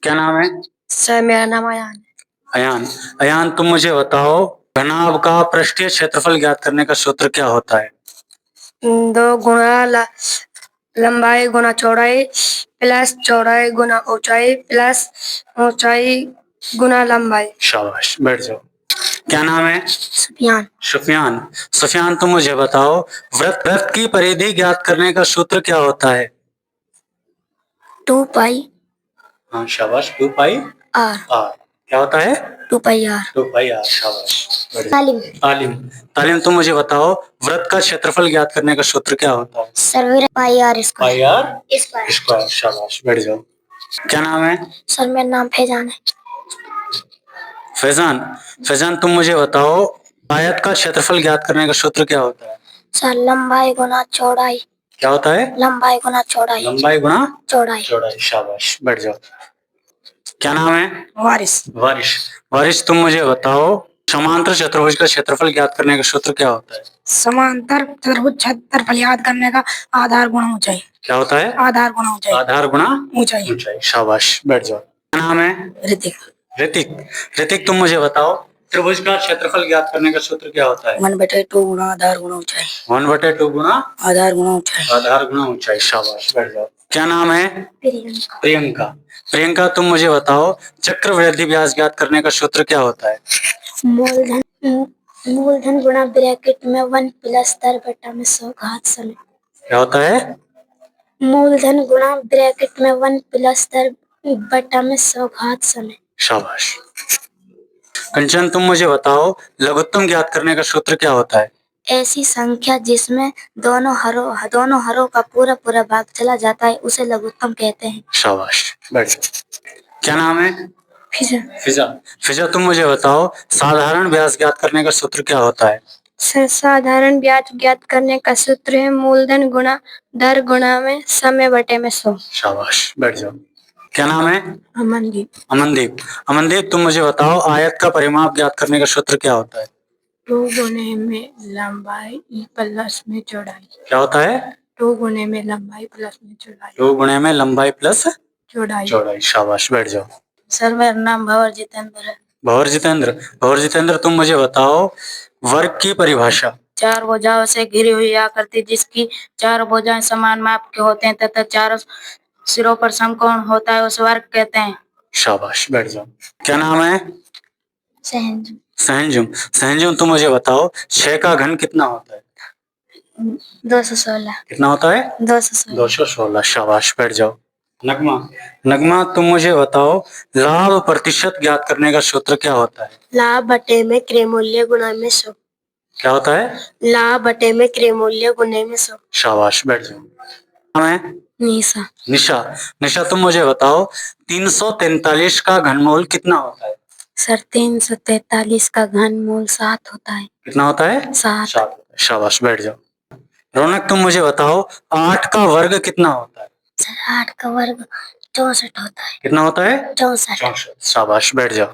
क्या नाम है? सर मेरा नाम अयान है। अयान। अयान, तुम मुझे बताओ, घनाभ का पृष्ठीय क्षेत्रफल ज्ञात करने का सूत्र क्या होता है? 2 गुणा लंबाई गुणा चौड़ाई प्लस चौड़ाई गुणा ऊंचाई प्लस ऊंचाई गुणा लंबाई। शाबाश, बैठ जाओ। क्या नाम है? सुफियान। सुफियान। सुफियान, तुम मुझे बताओ, वृत्त की परिधि ज्ञात करने का सूत्र क्या होता है? 2 पाई हाँ शाबाश, 2 पाई आर। आर। क्या होता है? 2 पाई आर। 2 pi are. शाबाश। तालीम। तालीम। तालीम, तुम मुझे बताओ, वृत्त का क्षेत्रफल ज्ञात करने का सूत्र क्या होता है? Sir pi r square. Pi r square. शाबाश, बैठ जाओ। क्या नाम है? सर मेरा नाम फैजान है। फैजान। फैजान, तुम मुझे बताओ, आयत का क्षेत्रफल ज्ञात करने का सूत्र क्या होता है? सर लंबाई गुना चौड़ाई। क्या होता है? लंबाई गुना चौड़ाई। लंबाई गुणा चौड़ाई। चौड़ाई। शाबाश, बैठ जाओ। क्या नाम है? वारिस। वारिश। वारिश, तुम मुझे बताओ, समांतर चतुर्भुज का क्षेत्रफल ज्ञात करने का सूत्र क्या होता है? समांतर चतुर्भुज क्षेत्रफल याद करने का आधार गुणा ऊंचाई। क्या होता है? आधार गुणा ऊंचाई। आधार गुणा ऊंचाई। ऊंचाई। शाबाश, बैठ जाओ। क्या नाम है? ऋतिक। ऋतिक। ऋतिक, तुम मुझे बताओ, त्रिभुज का क्षेत्रफल ज्ञात करने का सूत्र क्या होता है? 1/2 गुणा आधार गुणा ऊंचाई। 1/2 गुणा आधार गुणा ऊंचाई। आधार गुणा ऊंचाई। शाबाश, बैठ जाओ। क्या नाम है? प्रियंका। प्रियंका। प्रियंका, तुम मुझे बताओ, चक्रवृद्धि व्यास ज्ञात करने का सूत्र क्या होता है? मूलधन गुणा ब्रैकेट में 1 प्लस 10 बटा में 100 घात समय। क्या होता है? मूलधन गुणा ब्रैकेट में 1 प्लस 10 बटा में 100 घात समय। शाबाश। कंचन, तुम मुझे बताओ, लघुत्तम ज्ञात करने का सूत्र क्या होता है? ऐसी संख्या जिसमें दोनों हरों का पूरा पूरा भाग चला जाता है उसे लघुत्तम कहते हैं। शाबाश, बैठ जाओ। क्या नाम है? फिजा। फिजा। फिजा, तुम मुझे बताओ, साधारण व्यास ज्ञात करने का सूत्र क्या होता है? साधारण ब्याज ज्ञात करने का सूत्र है मूलधन गुणा दर गुणा में समय बटे में 100। शाबाश, बैठ जाओ। क्या नाम है? अमनदीप। अमनदीप। अमनदीप, तुम मुझे बताओ, आयत का परिमाप ज्ञात करने का सूत्र क्या होता है? 2 गुने में लंबाई प्लस में चौड़ाई। क्या होता है? 2 गुने में लंबाई प्लस में चौड़ाई। 2 गुणे में लंबाई प्लस चौड़ाई। चौड़ाई। शाबाश, बैठ जाओ। सर मेरा नाम भंवर जितेंद्र है। भंवर जितेंद्र। भंवर जितेंद्र, तुम मुझे बताओ, वर्ग की परिभाषा। 4 भुजाओं से घिरी हुई आकृति जिसकी 4 भुजाएं समान माप के होते हैं तथा चारों सिरों पर समकोण होता है उस वर्ग कहते हैं। शाबाश, बैठ जाओ। क्या नाम है? सहंजुम। सहंजुम। सहंजुम, तुम मुझे बताओ, 6 का घन कितना होता है? 216। कितना होता है? 216। 216। शाबाश, बैठ जाओ। नगमा। नगमा, तुम मुझे बताओ, लाभ प्रतिशत ज्ञात करने का सूत्र क्या होता है? लाभ बटे में क्रय मूल्य गुणा में 100। क्या होता है? लाभ बटे में क्रय मूल्य गुणे में 100। शाबाश, बैठ जाओ। नाम है? निशा। निशा। निशा, तुम मुझे बताओ, 343 का घनमूल कितना होता है? सर 343 का घनमूल 7 होता है। कितना होता है? 7। शाबाश, बैठ जाओ। रौनक, तुम मुझे बताओ, 8 का वर्ग कितना होता है? सर 8 का वर्ग 64 होता है। कितना होता है? 64। शाबाश, बैठ जाओ।